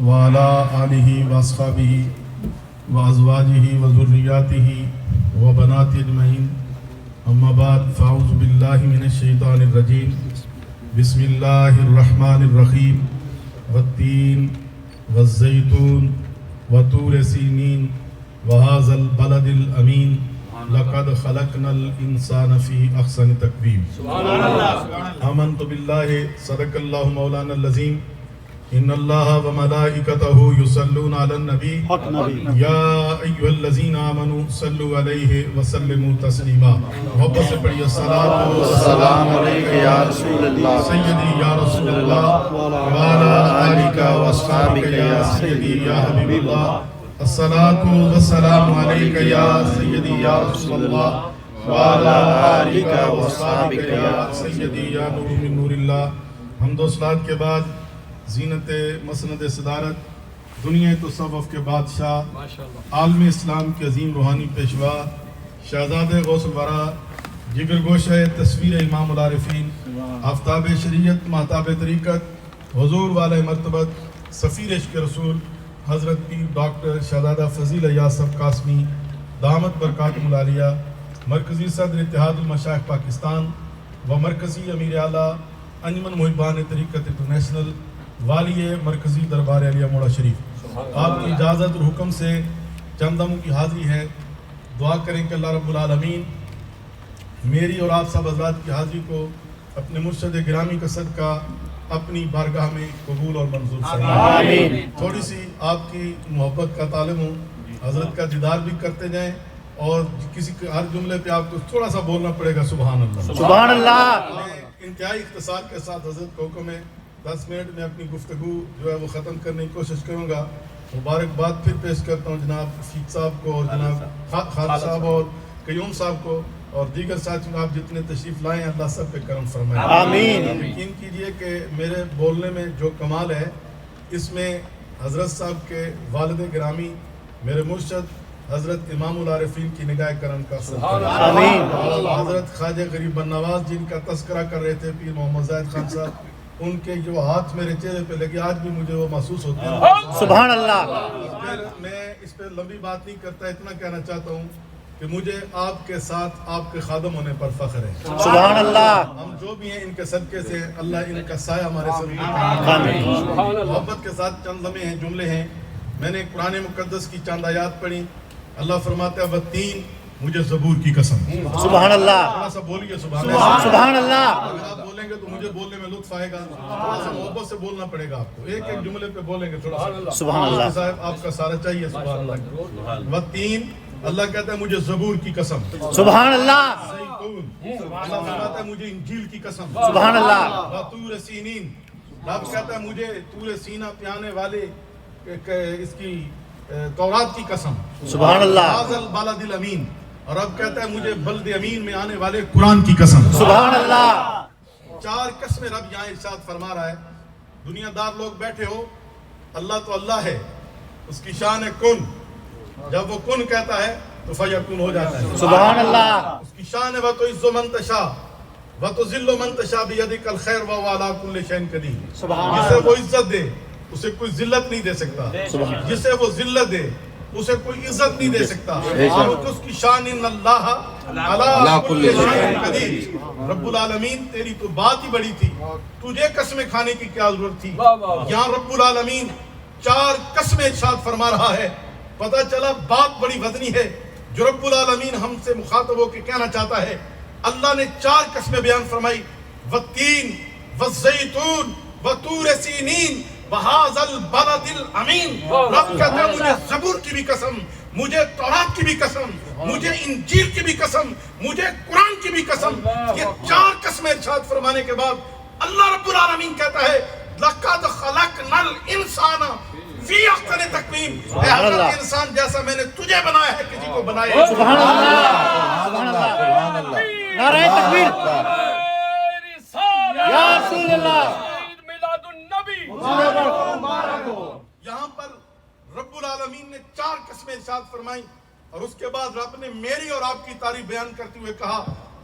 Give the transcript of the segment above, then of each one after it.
وعلى آله وأصحابه وأزواجه وذرياته وبناته أجمعين أما بعد فأعوذ بالله من الشيطان الرجيم بسم الله الرحمن الرحيم والتين والزيتون وطور سينين وهذا البلد الأمين لقد خلقنا الإنسان في أحسن تقويم سبحان الله آمنت بالله صدق الله مولانا العظيم إن الله وملائكته يصلون على النبي يا أيها الذين آمنوا صلوا عليه وسلموا تسليما محبت سے پڑھیے الصلاۃ والسلام علیک یا رسول اللہ سیدی یا رسول اللہ وعلى آلک واصحابک یا سیدی یا حبیب اللہ الصلاۃ والسلام علیک یا سیدی یا رسول اللہ وعلى آلک واصحابک یا سیدی یا نور من نور اللہ. حمد و صلوات کے بعد زینت مسند صدارت دنیا تصوف کے بادشاہ عالم اسلام کے عظیم روحانی پیشوا شہزاد غوث الورا جگر گوشہ تصویر امام العارفین آفتاب شریعت مہتاب طریقت حضور والے مرتبت سفیر عشق رسول حضرت پیر ڈاکٹر شہزادہ فضیل یاسف قاسمی دامت برکاتہم العالیہ مرکزی صدر اتحاد المشائخ پاکستان و مرکزی امیر اعلیٰ انجمن محبان طریقت انٹرنیشنل والی مرکزی دربار علیہ موڑا شریف، آپ کی اجازت اور حکم سے چند دموں کی حاضری ہے. دعا کریں کہ اللہ رب العالمین میری اور آپ سب حضرات کی حاضری کو اپنے مرشد گرامی کا صدقہ اپنی بارگاہ میں قبول اور منظور فرمائے. تھوڑی سی آپ کی محبت کا طالب ہوں، حضرت کا دیدار بھی کرتے جائیں اور کسی ہر جملے پہ آپ کو تھوڑا سا بولنا پڑے گا سبحان اللہ سبحان اللہ. انتہائی اختصار کے ساتھ حضرت کو حکم ہے 10 منٹ میں اپنی گفتگو جو ہے وہ ختم کرنے کی کوشش کروں گا. مبارکباد پھر پیش کرتا ہوں جناب شفیق صاحب کو اور جناب خالد صاحب اور قیوم صاحب کو اور دیگر ساتھیوں. آپ جتنے تشریف لائیں اللہ سب پہ کرم فرمائے آمین. یقین کیجئے کہ میرے بولنے میں جو کمال ہے اس میں حضرت صاحب کے والد گرامی میرے مرشد حضرت امام العارفین کی نگاہ کرم کا آمین. حضرت خواجہ غریب بنواز جن کا تذکرہ کر رہے تھے پیر محمد زاہد خان صاحب، ان کے جو ہاتھ میرے چہرے پہ لگے آج بھی مجھے وہ محسوس ہوتے ہیں. سبحان اللہ. پھر میں اس پہ لمبی بات نہیں کرتا، اتنا کہنا چاہتا ہوں کہ مجھے آپ کے ساتھ آپ کے خادم ہونے پر فخر ہے. سبحان اللہ. ہم جو بھی ہیں ان کے صدقے سے اللہ ان کا سایہ ہمارے سب محبت کے ساتھ چند لمحے ہیں، جملے ہیں. میں نے قرآن مقدس کی چند آیات پڑھی. اللہ فرماتا ہے وَالتین، مجھے زبور کی قسم. سبحان اللہ. تھوڑا سا بولیے سبحان اللہ. سبحان اللہ. اگر آپ بولیں گے تو مجھے بولنے میں لطف آئے گا. تھوڑا سا محبت سے بولنا پڑے گا آپ کو، ایک ایک جملے پہ بولیں گے تھوڑا سا. سبحان اللہ. صاحب آپ کا سارا چاہیے سبحان اللہ. وَالتین، اللہ کہتا ہے مجھے زبور کی قسم. سبحان اللہ. زیتون، اللہ فرماتا ہے مجھے انجیل کی قسم. سبحان اللہ. وَطُورِ سِینِین، رب کہتا ہے مجھے طور سینہ پہ آنے والے اس کی تورات کی قسم. سبحان اللہ. هَذَا الْبَلَدِ الْأَمِینِ، اور رب کہتا ہے مجھے بلد امین میں آنے والے قرآن کی قسم. سبحان اللہ. 4 قسمیں رب یہاں ارشاد فرما رہا ہے. دنیا دار لوگ بیٹھے ہو، اللہ تو اللہ ہے، اس کی شان ہے کن. جب وہ کن کہتا ہے تو فیکون ہو جاتا ہے. سبحان اللہ. اس کی شان ہے وَتُعِزُّ مَن تَشَاءُ وَتُذِلُّ مَن تَشَاءُ بِيَدِكَ الْخَيْرُ وَهُوَ عَلَىٰ كُلِّ شَيْءٍ قَدِيرٌ. جسے وہ عزت دے اسے کوئی ذلت نہیں دے سکتا، جسے وہ ذلت دے اسے کوئی عزت نہیں دے سکتا. اور اس کی شان ان اللہ علی کل شیء قدیر. رب العالمین تیری تو بات ہی بڑی تھی، تجھے قسمیں کھانے کی کیا ضرورت تھی. یہاں رب العالمین 4 قسمیں ارشاد فرما رہا ہے. پتہ چلا بات بڑی وزنی ہے جو رب العالمین ہم سے مخاطب ہو کے کہنا چاہتا ہے. اللہ نے 4 قسمیں بیان فرمائی. والتین والزیتون وطور سینین وَهَذَا الْبَلَدِ الْأَمِینِ. رب کہتا ہے مجھے زبور کی بھی قسم، مجھے تورات کی بھی قسم، مجھے انجیل کی بھی قسم، مجھے قرآن کی بھی قسم. یہ 4 قسمیں ارشاد فرمانے کے بعد اللہ رب العالمین کہتا ہے لَقَدْ خَلَقْنَا الْإِنسَانَ فِي أَحْسَنِ تَقْوِيمٍ. اے حضرت انسان جیسا میں نے تجھے بنایا ہے کسی کو بنایا ہے. سبحان اللہ. سبحان اللہ. نعرہ تکبیر. یا رسول اللہ. یہاں پر رب العالمین نے 4 قسمیں ارشاد فرمائی اور اس کے بعد رب نے میری اور آپ کی تعریف بیان کرتے ہوئے کہا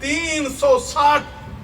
360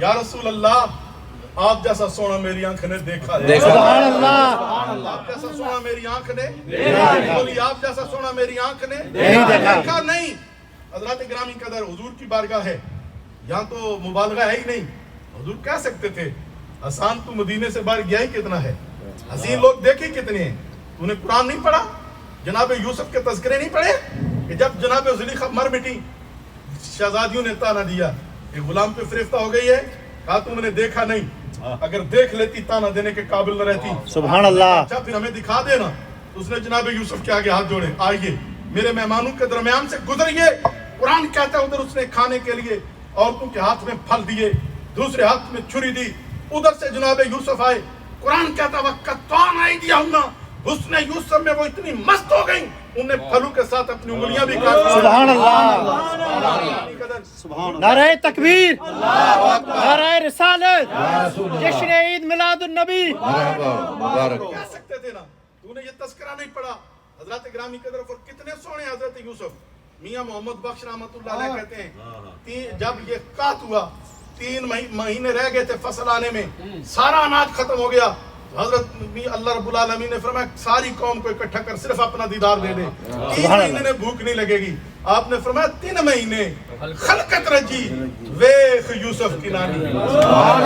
یا رسول اللہ آپ جیسا سونا میری آنکھ نے دیکھا ہے. سبحان اللہ. آپ جیسا سونا میری آنکھ نے بولی آپ جیسا سونا میری آنکھ نے دیکھا نہیں. حضرات گرامی قدر حضور کی بارگاہ ہے, یہاں تو مبالغہ ہے ہی نہیں. حضور کہہ سکتے تھے حسان تو مدینے سے باہر گیا ہی کتنا ہے, حسین لوگ دیکھے کتنے ہیں, تو نے قرآن نہیں پڑھا, جناب یوسف کے تذکرے نہیں پڑھے کہ جب جناب زلیخا مر مٹی شہزادیوں نے تانا دیا کہ غلام پہ فریفتہ ہو گئی ہے, کہا تم نے دیکھا نہیں, اگر دیکھ لیتی تانا دینے کے قابل نہ رہتی. سبحان اللہ. اچھا پھر ہمیں دکھا دینا. تو اس نے جناب یوسف کے آگے ہاتھ جوڑے, آئیے میرے مہمانوں کے درمیان سے گزریے. قرآن کہتا ہے ادھر اس نے کھانے کے لیے عورتوں کے ہاتھ میں پھل دیے, دوسرے ہاتھ میں چھری دی, ادھر سے جناب یوسف آئے. قرآن کہتا وَقَطَّعْنَ أَيْدِيَهُنَّ, حسن یوسف میں وہ اتنی مست ہو گئیں انہیں پھلوں کے ساتھ اپنی انگلیاں بھی کاٹ دی. سبحان اللہ. نعرہ تکبیر, نعرہ رسالت, جشن عید میلاد النبی. مبارک. کہہ سکتے تھے نا, تو نے یہ تذکرہ نہیں پڑھا. حضرات گرامی کی طرف, اور کتنے سونے حضرت یوسف. میاں محمد بخش رحمۃ اللہ علیہ کہتے ہیں جب یہ قحط ہوا 3 مہینے رہ گئے تھے فصل آنے میں, سارا اناج ختم ہو گیا, حضرت اللہ رب العالمین نے فرمایا ساری قوم کو اکٹھا کر صرف اپنا دیدار دے دے, 3 مہینے نے بھوک نہیں لگے گی. آپ نے فرمایا 3 مہینے خلقت رجی ویخ یوسف کی نانی. سبحان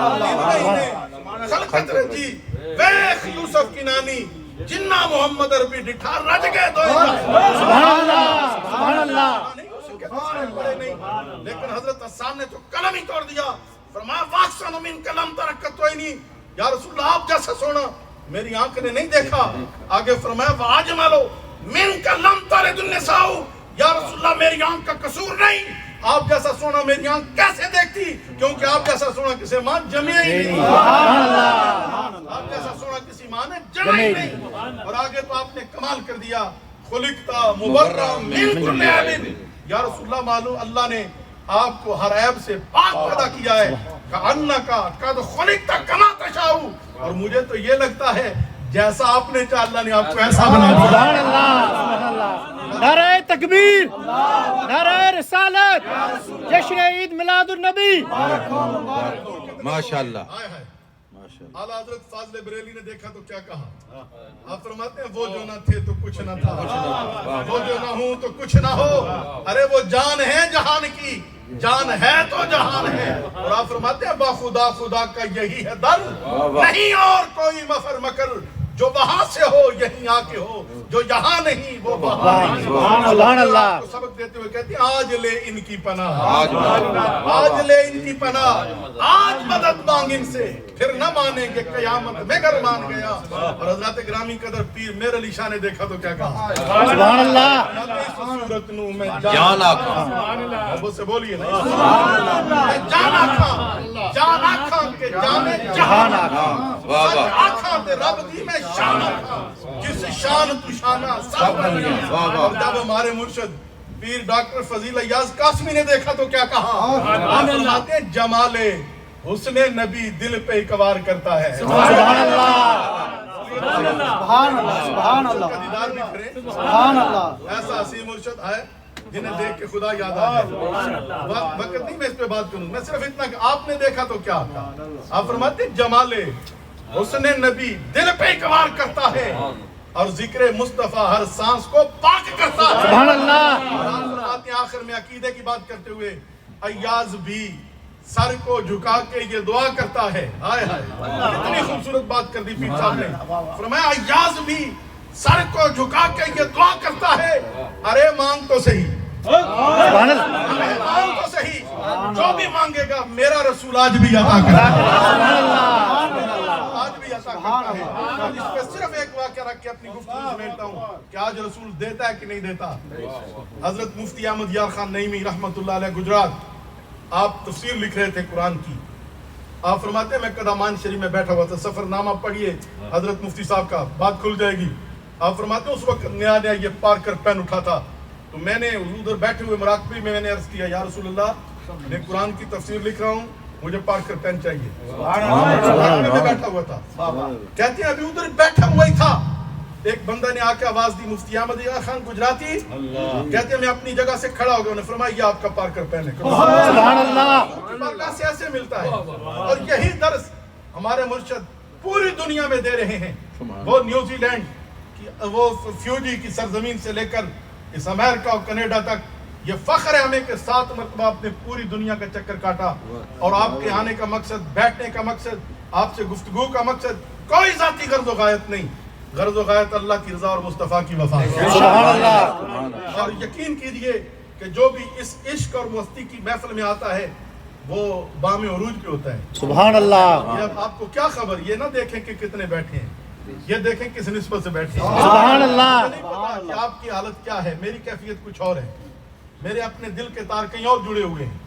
اللہ. 3 مہینے خلقت رجی ویخ یوسف کی نانی, جنہ محمد عربی ڈٹھا رج گئے دو. سبحان اللہ. سبحان اللہ. لیکن حضرت حسان نے تو قلم ہی توڑ دیا, فرمایا واحسن من قلم ترکت عینی, یا رسول اللہ آپ جیسا سونا میری آنکھ نے نہیں دیکھا. آگے فرمایا واجمل من قلم ترد النساء, یا رسول اللہ میری آنکھ کا قصور نہیں, آپ جیسا سونا میری آنکھ کیسے دیکھتی, کیونکہ آپ جیسا سونا کسی ماں جمع ہی نہیں. آپ جیسا سونا کسی ماں نے جمع ہی نہیں. اور آگے تو آپ نے کمال کر دیا, خلقتا مبرأ من کل عیب, یا رسول اللہ معلوم اللہ نے آپ کو ہر عیب سے پاک پیدا کیا ہے. کأنک قد خلقت کما تشاء, اور مجھے تو یہ لگتا ہے جیسا آپ نے چاہا اللہ نے آپ کو ایسا بنا دیا. سبحان اللہ. سبحان اللہ. نعرہ تکبیر, نعرہ رسالت, جشن عید میلاد النبی. ماشاءاللہ. اعلیٰ حضرت فاضل بریلی نے دیکھا تو کیا کہا, آپ فرماتے ہیں وہ جو نہ تھے تو کچھ نہ تھا, وہ جو نہ ہوں تو کچھ نہ ہو, ارے وہ جان ہے جہان کی, جان ہے تو جہان ہے. اور آپ فرماتے ہیں با خدا خدا کا یہی ہے در, نہیں اور کوئی مفر مکر, جو وہاں سے ہو یہیں آ کے ہو, جو یہاں نہیں وہ وہاں نہیں. سبحان اللہ. کو سبق دیتے ہوئے کہتے ہیں آج لے ان کی پناہ, آج لے ان کی پناہ, آج مدد مانگ ان سے, پھر نہ مانیں گے قیامت میں گر مان گیا. اور حضرات گرامی قدر پیر میر علی شاہ نے دیکھا تو کیا کہا, سبحان اللہ. صورت نو میں جان آقا. اب سے بولیے نا, میں جان آقا, جان آقا کے جانے جہان آقا, واہ واہ. آقا تے رب دی میں شان آقا, جس شان تو شانہ سب بن گیا. اور جب ہمارے مرشد پیر ڈاکٹر فضیل ایاز قاسمی نے دیکھا تو کیا کہا, فرماتے ہیں جمال حسن نبی دل پہ اقوار کرتا ہے. سبحان اللہ. سبحان اللہ. سبحان اللہ. کا دیدار بھی کریں. سبحان اللہ. ایسا حسین مرشد ہے جنہیں دیکھ کے خدا یاد آ جائے. وقت نہیں میں اس پہ بات کروں, میں صرف اتنا کہ آپ نے دیکھا تو کیا تھا. آپ فرماتے ہیں جمال حسن نبی دل پہ اقوار کرتا ہے, اور ذکر مصطفیٰ ہر سانس کو پاک کرتا ہے. سبحان اللہ. فرماتے ہیں آخر میں عقیدے کی بات کرتے ہوئے, ایاز بھی سر کو جھکا کے یہ دعا کرتا ہے. ہائے ہائے اتنی خوبصورت بات کر دی پیر صاحب نے. فرمایا ایاز بھی سر کو جھکا کے یہ دعا کرتا ہے, ارے مانگ تو صحیح, سبحان اللہ. مانگ تو صحیح, جو بھی مانگے گا میرا رسول آج بھی عطا کرتا ہے. آج بھی عطا کرتا ہے. اس پہ صرف ایک واقعہ رکھ کے اپنی گفتگو سمیٹتا ہوں کہ آج رسول دیتا ہے کہ نہیں دیتا. حضرت مفتی احمد یار خان نعیمی رحمۃ اللہ علیہ گجرات, آپ تفسیر لکھ رہے تھے قرآن کی. آپ فرماتے ہیں میں قدامان شریف میں بیٹھا ہوا تھا, سفر نامہ پڑھیے حضرت مفتی صاحب کا, بات کھل جائے گی. آپ فرماتے ہیں اس وقت نیا نیا یہ پارکر پین اٹھا تھا, تو میں نے ادھر بیٹھے ہوئے مراقبے میں نے عرض کیا یا رسول اللہ میں قرآن کی تفسیر لکھ رہا ہوں, مجھے پارکر پین چاہیے. میں بیٹھا ہوا تھا, کہتے ہیں ابھی ادھر بیٹھا ہوا ہی تھا, ایک بندہ نے آ کے آواز دی مفتی احمد اغا خان گجراتی کہتے ہیں میں اپنی جگہ سے کھڑا ہو گیا، انہوں نے فرمایا یہ آپ کا پارکر پہنے سبحان اللہ، بارگاہ سے ایسے ملتا ہے۔ اور یہی درس ہمارے مرشد پوری دنیا میں دے رہے ہیں۔ وہ نیوزی لینڈ کی وہ فیوجی کی سرزمین سے لے کر اس امریکہ اور کینیڈا تک یہ فخر ہے ہمیں کہ 7 مرتبہ آپ نے پوری دنیا کا چکر کاٹا، اور آپ کے آنے کا مقصد، بیٹھنے کا مقصد، آپ سے گفتگو کا مقصد کوئی ذاتی غرض و غایت نہیں، غرض و غایت اللہ کی رضا اور مصطفیٰ کی وفا۔ سبحان اللہ، اور یقین کیجئے کہ جو بھی اس عشق اور مستی کی محفل میں آتا ہے وہ بام عروج پہ ہوتا ہے۔ سبحان اللہ، یہ اب آپ کو کیا خبر، یہ نہ دیکھیں کہ کتنے بیٹھے ہیں، یہ دیکھیں کس نسبت سے بیٹھے ہیں۔ سبحان اللہ، مجھے نہیں پتا کہ آپ کی حالت کیا ہے، میری کیفیت کچھ اور ہے، میرے اپنے دل کے تار کہیں اور جڑے ہوئے ہیں۔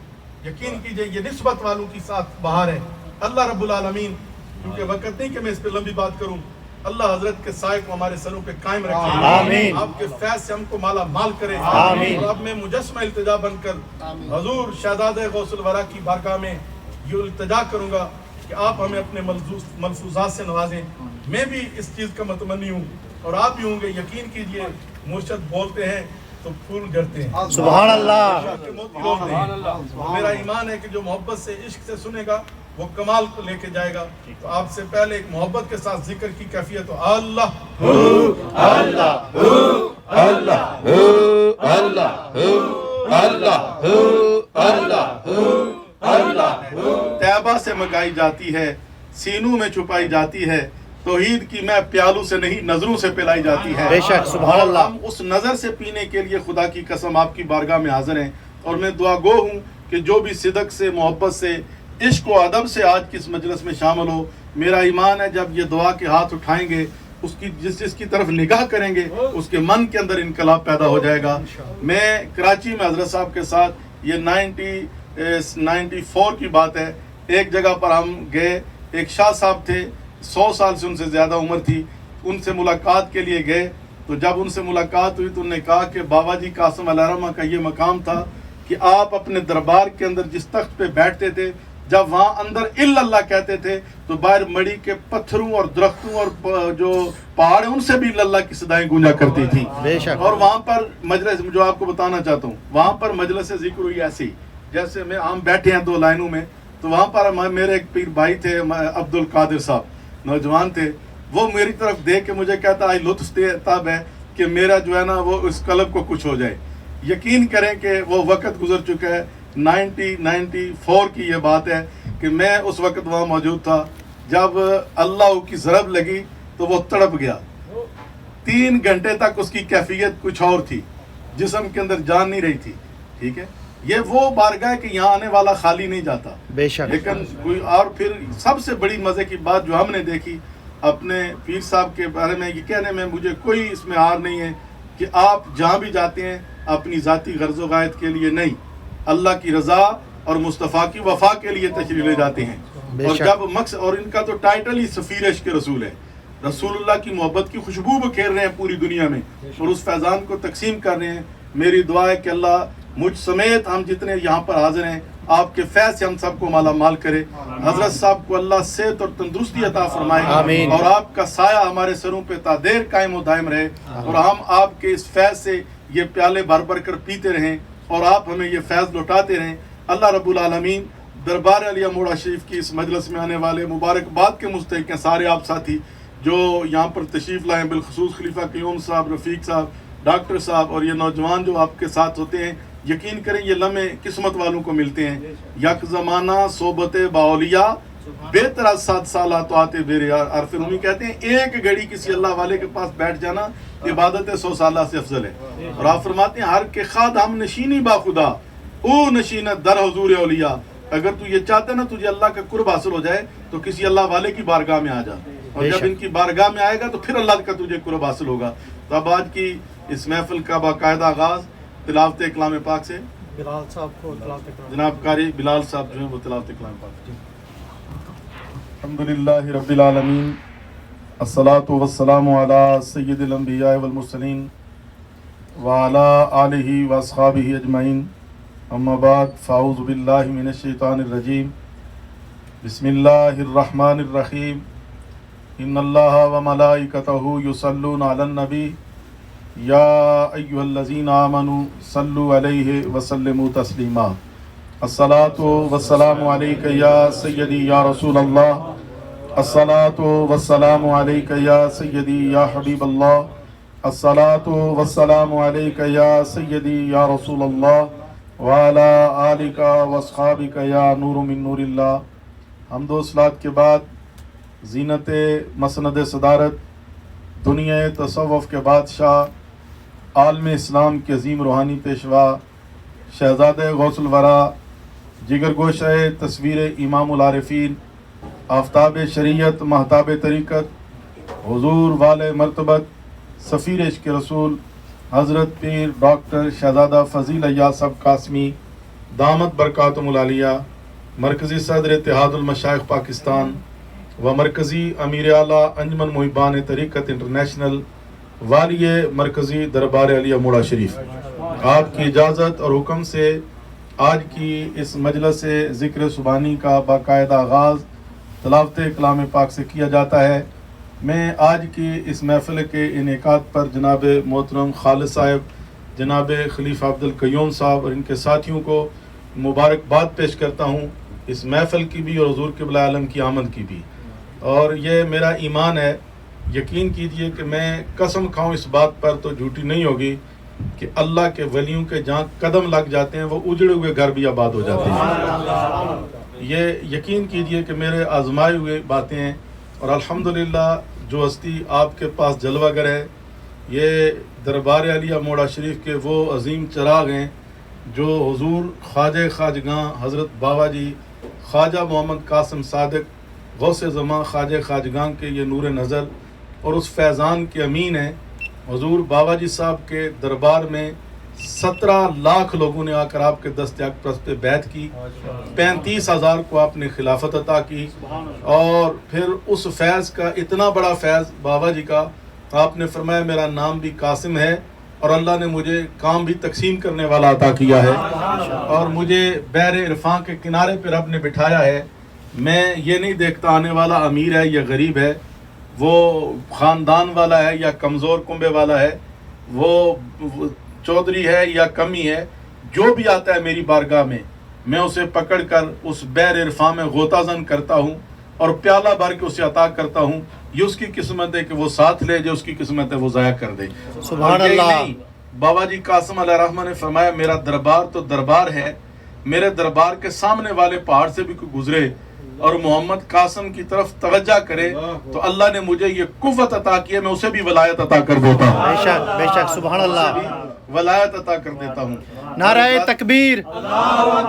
یقین کیجئے یہ نسبت والوں کی ساتھ بہار ہے۔ اللہ رب العالمین، کیونکہ وقت نہیں کہ میں اس پہ لمبی بات کروں، اللہ حضرت کے سائے کو ہمارے سروں پہ قائم رکھے، آمین، آپ کے فیض سے ہم کو مالا مال کرے، آمین۔ اور اب میں مجسمہ التجا بن کر حضور شہزاد غوث الورا کی بارگاہ میں یہ التجا کروں گا کہ آپ ہمیں اپنے ملفوظات سے نوازیں۔ میں بھی اس چیز کا متمنی ہوں اور آپ بھی ہوں گے۔ یقین کیجئے مرشد بولتے ہیں تو پھول جھڑتے ہیں، سبحان اللہ، کے موتی ہوتے ہیں۔ میرا ایمان ہے کہ جو محبت سے، عشق سے سنے گا وہ کمال کو لے کے جائے گا۔ تو آپ سے پہلے ایک محبت کے ساتھ ذکر کی کیفیت ہو، اللہ اللہ اللہ اللہ اللہ اللہ طیبہ سے منگائی جاتی ہے، سینوں میں چھپائی جاتی ہے، توحید کی میں پیالوں سے نہیں نظروں سے پلائی جاتی ہے۔ بے شک، سبحان اللہ۔ اور ہم اس نظر سے پینے کے لیے خدا کی قسم آپ کی بارگاہ میں حاضر ہیں، اور میں دعا گو ہوں کہ جو بھی صدق سے، محبت سے، عشق و ادب سے آج کی اس مجلس میں شامل ہو، میرا ایمان ہے جب یہ دعا کے ہاتھ اٹھائیں گے، اس کی جس کی طرف نگاہ کریں گے اس کے من کے اندر انقلاب پیدا ہو جائے گا۔ میں کراچی میں حضرت صاحب کے ساتھ یہ 94 کی بات ہے، ایک جگہ پر ہم گئے، ایک شاہ صاحب تھے، 100 سال سے ان سے زیادہ عمر تھی، ان سے ملاقات کے لیے گئے۔ تو جب ان سے ملاقات ہوئی تو انہوں نے کہا کہ بابا جی قاسم علیہ رحمہ کا یہ مقام تھا کہ آپ اپنے دربار کے اندر جس تخت پہ بیٹھتے تھے، جب وہاں اندر الا اللہ کہتے تھے تو باہر مڑی کے پتھروں اور درختوں اور جو پہاڑ ہیں ان سے بھی اللہ کی صدائیں گونجا کرتی تھیں۔ بے شک۔ اور وہاں پر مجلس، جو آپ کو بتانا چاہتا ہوں، وہاں پر مجلس ذکر ہوئی ایسی جیسے میں ہم بیٹھے ہیں 2 لائنوں میں، تو وہاں پر میرے ایک پیر بھائی تھے عبد القادر صاحب، نوجوان تھے، وہ میری طرف دیکھ کے مجھے کہتا ہے لطف تاب ہے کہ میرا جو ہے نا وہ اس قلب کو کچھ ہو جائے۔ یقین کریں کہ وہ وقت گزر چکا ہے، 94 کی یہ بات ہے کہ میں اس وقت وہاں موجود تھا۔ جب اللہ کی ضرب لگی تو وہ تڑپ گیا، 3 گھنٹے تک اس کی کیفیت کچھ اور تھی، جسم کے اندر جان نہیں رہی تھی۔ ٹھیک ہے، یہ وہ بارگاہ ہے کہ یہاں آنے والا خالی نہیں جاتا۔ بے شک۔ لیکن کوئی اور پھر سب سے بڑی مزے کی بات جو ہم نے دیکھی اپنے پیر صاحب کے بارے میں، یہ کہنے میں مجھے کوئی اس میں ہار نہیں ہے کہ آپ جہاں بھی جاتے ہیں اپنی ذاتی غرض و غایت کے لیے نہیں، اللہ کی رضا اور مصطفیٰ کی وفا کے لیے تشریف لے جاتے ہیں۔ اور جب مقصد، اور ان کا تو ٹائٹل ہی سفیر عشق رسول ہے، رسول اللہ کی محبت کی خوشبو بکھیر رہے ہیں پوری دنیا میں اور اس فیضان کو تقسیم کر رہے ہیں۔ میری دعا ہے کہ اللہ مجھ سمیت ہم جتنے یہاں پر حاضر ہیں آپ کے فیض سے ہم سب کو مالا مال کرے۔ حضرت صاحب کو اللہ صحت اور تندرستی عطا فرمائے، آمین۔ اور آپ کا سایہ ہمارے سروں پہ تا دیر قائم و دائم رہے، اور ہم آپ کے اس فیض سے یہ پیالے بھر بھر کر پیتے رہیں اور آپ ہمیں یہ فیض لوٹاتے رہیں۔ اللہ رب العالمین دربار علیہ موڑا شریف کی اس مجلس میں آنے والے مبارکباد کے مستحق ہیں سارے آپ ساتھی جو یہاں پر تشریف لائیں، بالخصوص خلیفہ قیوم صاحب، رفیق صاحب، ڈاکٹر صاحب اور یہ نوجوان جو آپ کے ساتھ ہوتے ہیں۔ یقین کریں یہ لمحے قسمت والوں کو ملتے ہیں۔ یک زمانہ صحبت باولیاء بہتر از 7 سالہ تو آتے بیرے عرف رومی کہتے ہیں ایک گھڑی کسی اللہ والے کے پاس بیٹھ جانا عبادت 100 سالہ سے افضل ہے۔ اور آپ فرماتے ہیں ہر کے خاد ہم نشینی با خدا او نشینت در حضور اولیاء، اگر تو یہ چاہتا ہے نا تجھے اللہ کا قرب حاصل ہو جائے تو کسی اللہ والے کی بارگاہ میں آ جا، اور جب ان کی بارگاہ میں آئے گا تو پھر اللہ کا تجھے قرب حاصل ہوگا۔ تو اب آج کی اس محفل کا باقاعدہ آغاز تلاوت کلام پاک سے، بلال صاحب کو تلاوت کریں۔ جناب قاری بلال صاحب جو ہیں وہ تلاوت کلام پاک۔ الحمدللہ رب العالمین، الصلاۃ والسلام علی سید الانبیاء والمرسلین وعلی آلہ واصحابہ اجمعین، اما بعد فاعوذ باللہ من الشیطان الرجیم، بسم اللہ الرحمن الرحیم، ان اللہ و ملائکتہ یصلون علی النبی یا ایھا الذین آمنوا صلوا علیہ وسلموا تسلیما الصلاۃ والسلام علیک یا سیدی یا رسول اللہ الصلاۃ والسلام علیک یا سیدی یا حبیب اللہ الصلاۃ والسلام علیک یا سیدی یا رسول اللہ وعلی آلک واصحابک یا نور من نور اللہ۔ حمد و صلات کے بعد زینت مسند صدارت، دنیا تصوف کے بادشاہ، عالم اسلام کے عظیم روحانی پیشوا، شہزادہ غوث الورا، جگر گوشہ تصویر امام العارفین، آفتاب شریعت، مہتاب طریقت، حضور والے مرتبت، سفیر عشق رسول حضرت پیر ڈاکٹر شہزادہ فضیل ایاز صاحب قاسمی دامت برکاتہم العالیہ، مرکزی صدر اتحاد المشائخ پاکستان و مرکزی امیر اعلیٰ انجمن محبان طریقت انٹرنیشنل، والی مرکزی دربار علیہ موڑا شریف، آپ کی اجازت اور حکم سے آج کی اس مجلس ذکر سبحانی کا باقاعدہ آغاز تلاوت کلام پاک سے کیا جاتا ہے۔ میں آج کی اس محفل کے انعقاد پر جناب محترم خالد صاحب، جناب خلیفہ عبدالقیوم صاحب اور ان کے ساتھیوں کو مبارکباد پیش کرتا ہوں، اس محفل کی بھی اور حضور قبلہ عالم کی آمد کی بھی۔ اور یہ میرا ایمان ہے، یقین کیجئے کہ میں قسم کھاؤں اس بات پر تو جھوٹی نہیں ہوگی کہ اللہ کے ولیوں کے جہاں قدم لگ جاتے ہیں وہ اجڑے ہوئے گھر بھی آباد ہو جاتے ہیں۔ یہ یقین کیجئے کہ میرے آزمائے ہوئے باتیں ہیں، اور الحمدللہ جو ہستی آپ کے پاس جلوہ گر ہے، یہ دربار علیہ موڑا شریف کے وہ عظیم چراغ ہیں جو حضور خواجہ خواجگاں حضرت بابا جی خواجہ محمد قاسم صادق غوث زمان خواجہ خواجگاں کے یہ نور نظر اور اس فیضان کے امین ہیں۔ حضور بابا جی صاحب کے دربار میں 17 لاکھ لوگوں نے آ کر آپ کے دست اقدس پہ بیعت کی، 35,000 کو آپ نے خلافت عطا کی، اور پھر اس فیض کا اتنا بڑا فیض بابا جی کا، آپ نے فرمایا میرا نام بھی قاسم ہے اور اللہ نے مجھے کام بھی تقسیم کرنے والا عطا کیا ہے، اور مجھے بحر عرفاں کے کنارے پہ رب نے بٹھایا ہے۔ میں یہ نہیں دیکھتا آنے والا امیر ہے یا غریب ہے، وہ خاندان والا ہے یا کمزور کنبے والا ہے، وہ چودھری ہے یا کمی ہے، جو بھی آتا ہے میری بارگاہ میں اسے پکڑ کر اس بحر عرفاں میں غوطہ زن کرتا ہوں اور پیالہ بھر کے اسے عطا کرتا ہوں۔ یہ اس کی قسمت ہے کہ وہ ساتھ لے، جو اس کی قسمت ہے وہ ضائع کر دے۔ سبحان اور یہی اللہ۔ نہیں، بابا جی قاسم علیہ الرحمہ نے فرمایا میرا دربار تو دربار ہے، میرے دربار کے سامنے والے پہاڑ سے بھی کوئی گزرے اور محمد قاسم کی طرف توجہ کرے تو اللہ نے مجھے یہ قوت عطا کی ہے، میں اسے بھی ولایت عطا کر دیتا ہوں، بے شک بے شک، سبحان اللہ۔ اسے بھی ولایت عطا کر دیتا ہوں۔ نعرہ تکبیر،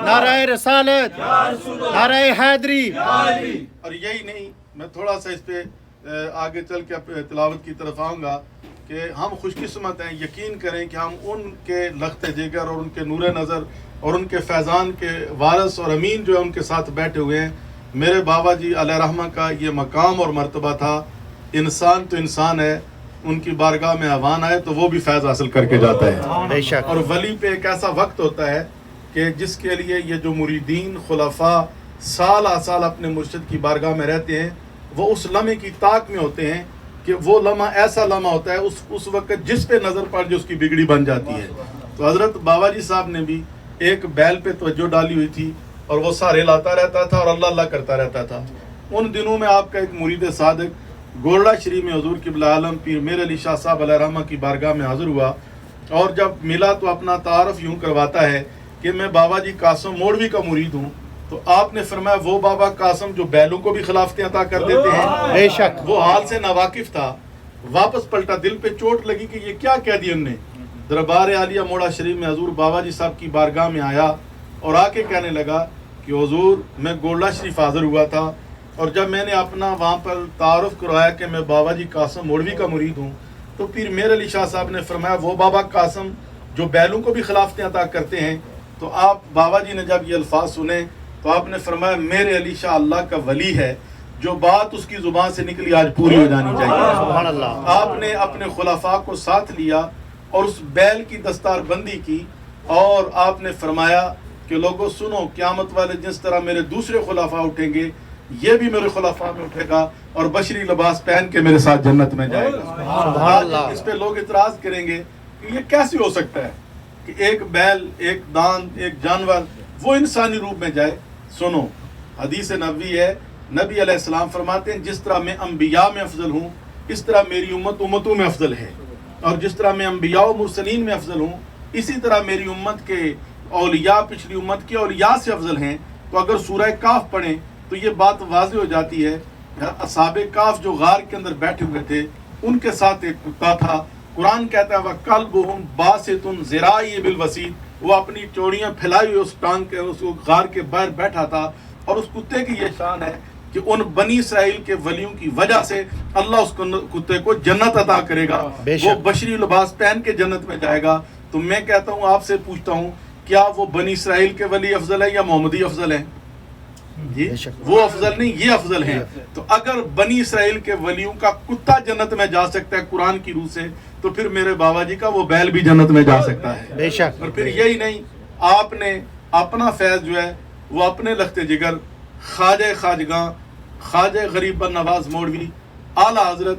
نعرہ رسالت، نعرہ حیدری۔ اور یہی نہیں، میں تھوڑا سا اس پہ آگے چل کے تلاوت کی طرف آؤں گا کہ ہم خوش قسمت ہیں، یقین کریں کہ ہم ان کے لخت جگر اور ان کے نور نظر اور ان کے فیضان کے وارث اور امین جو ہے ان کے ساتھ بیٹھے ہوئے ہیں۔ میرے بابا جی علیہ رحمہ کا یہ مقام اور مرتبہ تھا، انسان تو انسان ہے، ان کی بارگاہ میں آوان آئے تو وہ بھی فیض حاصل کر کے جاتا ہے۔ بے شک۔ اور ولی پہ ایک ایسا وقت ہوتا ہے کہ جس کے لیے یہ جو مریدین خلفاء سال آ سال اپنے مرشد کی بارگاہ میں رہتے ہیں، وہ اس لمحے کی طاق میں ہوتے ہیں کہ وہ لمحہ ایسا لمحہ ہوتا ہے اس وقت جس پہ نظر پڑ جو اس کی بگڑی بن جاتی ہے۔ تو حضرت بابا جی صاحب نے بھی ایک بیل پہ توجہ ڈالی ہوئی تھی اور وہ سارے لاتا رہتا تھا اور اللہ اللہ کرتا رہتا تھا۔ ان دنوں میں آپ کا ایک مرید صادق گولڑا شریف میں حضور قبلہ عالم پیر میر علی شاہ صاحب علیہ رحمہ کی بارگاہ میں حاضر ہوا، اور جب ملا تو اپنا تعارف یوں کرواتا ہے کہ میں بابا جی قاسم موڑوی کا مرید ہوں۔ تو آپ نے فرمایا وہ بابا قاسم جو بیلوں کو بھی خلافتیں عطا کر دیتے ہیں، بے شک۔ وہ حال سے ناواقف تھا، واپس پلٹا، دل پہ چوٹ لگی کہ یہ کیا کہہ دیا انہوں نے۔ دربار عالیہ موڑا شریف میں حضور بابا جی صاحب کی بارگاہ میں آیا اور آ کے کہنے لگا کہ حضور میں گولڑا شریف حاضر ہوا تھا، اور جب میں نے اپنا وہاں پر تعارف کروایا کہ میں بابا جی قاسم موڑوی کا مرید ہوں، تو پیر میر علی شاہ صاحب نے فرمایا وہ بابا قاسم جو بیلوں کو بھی خلافتیں عطا کرتے ہیں۔ تو آپ بابا جی نے جب یہ الفاظ سنے تو آپ نے فرمایا میرے علی شاہ اللہ کا ولی ہے، جو بات اس کی زبان سے نکلی آج پوری ہو جانی چاہیے۔ سبحان اللہ۔ آپ نے اپنے خلفاء کو ساتھ لیا اور اس بیل کی دستار بندی کی، اور آپ نے فرمایا کہ لوگوں سنو، قیامت والے جس طرح میرے دوسرے خلفاء اٹھیں گے یہ بھی میرے خلفاء میں اٹھے گا اور بشری لباس پہن کے میرے ساتھ جنت میں جائے گا۔ آج اس پہ لوگ اعتراض کریں گے کہ یہ کیسے ہو سکتا ہے کہ ایک بیل، ایک داند، ایک جانور وہ انسانی روپ میں جائے۔ سنو، حدیث نبوی ہے، نبی علیہ السلام فرماتے ہیں جس طرح میں انبیاء میں افضل ہوں اس طرح میری امت امتوں میں افضل ہے، اور جس طرح میں انبیاء و مرسلین میں افضل ہوں اسی طرح میری امت کے اولیاء پچھلی امت کے اولیاء سے افضل ہیں۔ تو اگر سورہ کاف پڑھیں تو یہ بات واضح ہو جاتی ہے۔ اصحاب کاف جو غار کے اندر بیٹھے ہوئے تھے ان کے ساتھ ایک کتا تھا۔ قرآن کہتا ہے وَكَلْبُهُمْ بَاسِطٌ ذِرَاعِهِ بِالْوَسِيدِ، وہ اپنی چوڑیاں پھیلائی ہوئی اس ٹانگ کے اس غار کے باہر بیٹھا تھا، اور اس کتے کی یہ شان ہے کہ ان بنی اسرائیل کے ولیوں کی وجہ سے اللہ اس کتے کو جنت عطا کرے گا، وہ بشری لباس پہن کے جنت میں جائے گا۔ تو میں کہتا ہوں، آپ سے پوچھتا ہوں، کیا وہ بنی اسرائیل کے ولی افضل ہے یا محمدی افضل ہے؟ جی وہ افضل نہیں، یہ افضل ہیں۔ تو اگر بنی اسرائیل کے ولیوں کا کتا جنت میں جا سکتا ہے قرآن کی روح سے، تو پھر میرے بابا جی کا وہ بیل بھی جنت میں جا سکتا ہے۔ بے شک۔ اور پھر یہی نہیں، آپ نے اپنا فیض جو ہے وہ اپنے لخت جگر خواجہ خواجگاں خواجہ غریب نواز مولوی اعلیٰ حضرت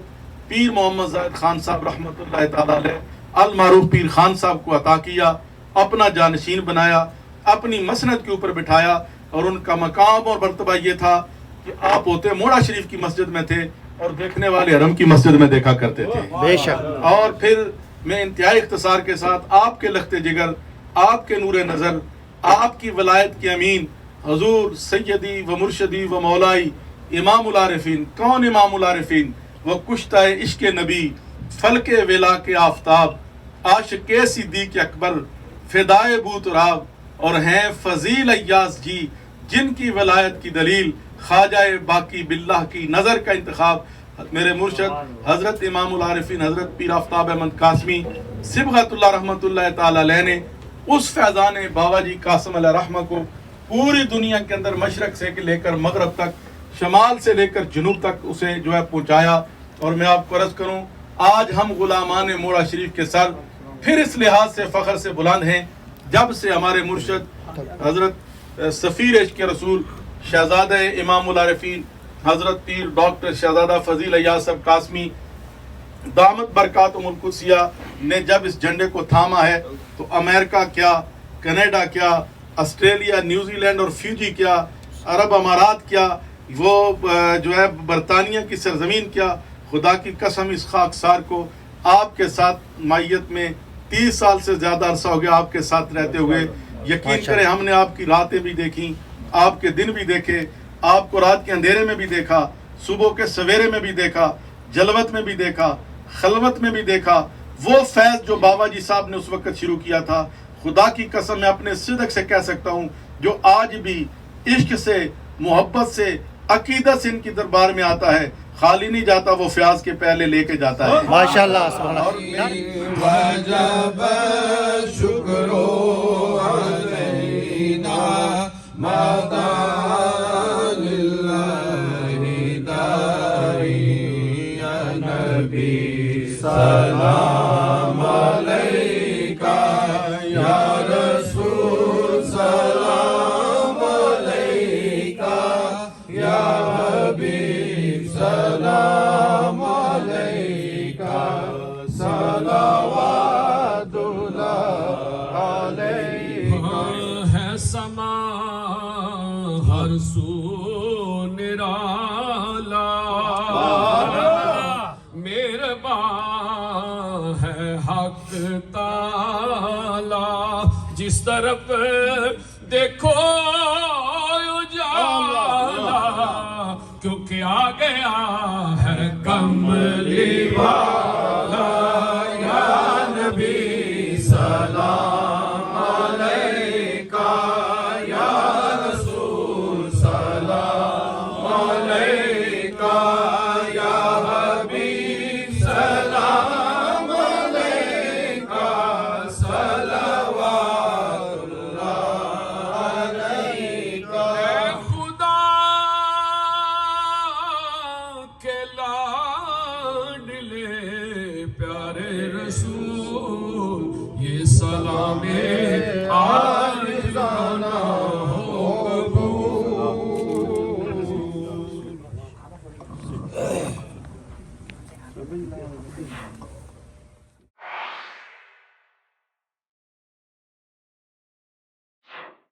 پیر محمد زاہد خان صاحب رحمۃ اللہ تعالیٰ علیہ المعروف پیر خان صاحب کو عطا کیا، اپنا جانشین بنایا، اپنی مسند کے اوپر بٹھایا، اور ان کا مقام اور مرتبہ یہ تھا کہ آپ ہوتے موڑا شریف کی مسجد میں تھے اور دیکھنے والے حرم کی مسجد میں دیکھا کرتے تھے۔ بے شک۔ اور پھر میں انتہائی اختصار کے ساتھ آپ کے لخت جگر، آپ کے نور نظر، آپ کی ولایت کے امین حضور سیدی و مرشدی و مولائی امام العارفین، کون امام العارفین؟ وہ کشتہ عشق نبی، فلک ولا کے آفتاب، عاشق صدیق اکبر، فدائے بو تراب، اور ہیں فضیل ایاز جی جن کی ولایت کی دلیل خواجہ باقی باللہ کی نظر کا انتخاب میرے مرشد حضرت امام العارفین حضرت پیر آفتاب احمد قاسمی صبغت اللہ رحمۃ اللہ تعالی علیہ نے اس فیضان بابا جی قاسم علیہ رحمہ کو پوری دنیا کے اندر مشرق سے لے کر مغرب تک، شمال سے لے کر جنوب تک اسے جو ہے پہنچایا۔ اور میں آپ کو عرض کروں، آج ہم غلامان موڑا شریف کے سر پھر اس لحاظ سے فخر سے بلند ہیں جب سے ہمارے مرشد حضرت سفیر عشق رسول شہزادہ امام العارفین حضرت پیر ڈاکٹر شہزادہ فضیل ایاز صاحب قاسمی دامت برکاتہم القدسیہ نے جب اس جھنڈے کو تھاما ہے، تو امریکہ کیا، کینیڈا کیا، آسٹریلیا، نیوزی لینڈ اور فیجی کیا، عرب امارات کیا، وہ جو ہے برطانیہ کی سرزمین کیا، خدا کی قسم اس خاکسار کو آپ کے ساتھ مائیت میں 30 سال سے زیادہ عرصہ ہو گیا آپ کے ساتھ رہتے ہوئے۔ یقین کریں ہم نے آپ کی راتیں بھی دیکھیں، آپ کے دن بھی دیکھے، آپ کو رات کے اندھیرے میں بھی دیکھا، صبح کے سویرے میں بھی دیکھا، جلوت میں بھی دیکھا، خلوت میں بھی دیکھا۔ وہ فیض جو بابا جی صاحب نے اس وقت شروع کیا تھا، خدا کی قسم میں اپنے صدق سے کہہ سکتا ہوں، جو آج بھی عشق سے، محبت سے، عقیدت سے ان کی دربار میں آتا ہے، خالی نہیں جاتا، وہ فیاض کے پہلے لے کے جاتا ہے۔ ماشاءاللہ سبحان وجب شکر علینا مدى للہ داری یا نبی سلام علیکہ یا رسول سلام علیکہ یا حبیب سلام علیکہ صلوات اللہ علیکہ۔ ہے سما ہر سو نرالا، مہربان ہے حق تعالی، جس طرف دیکھو اجالا، کیونکہ آ گیا ہے کملی والا، یا نبی سلام علیکہ یا رسول سلام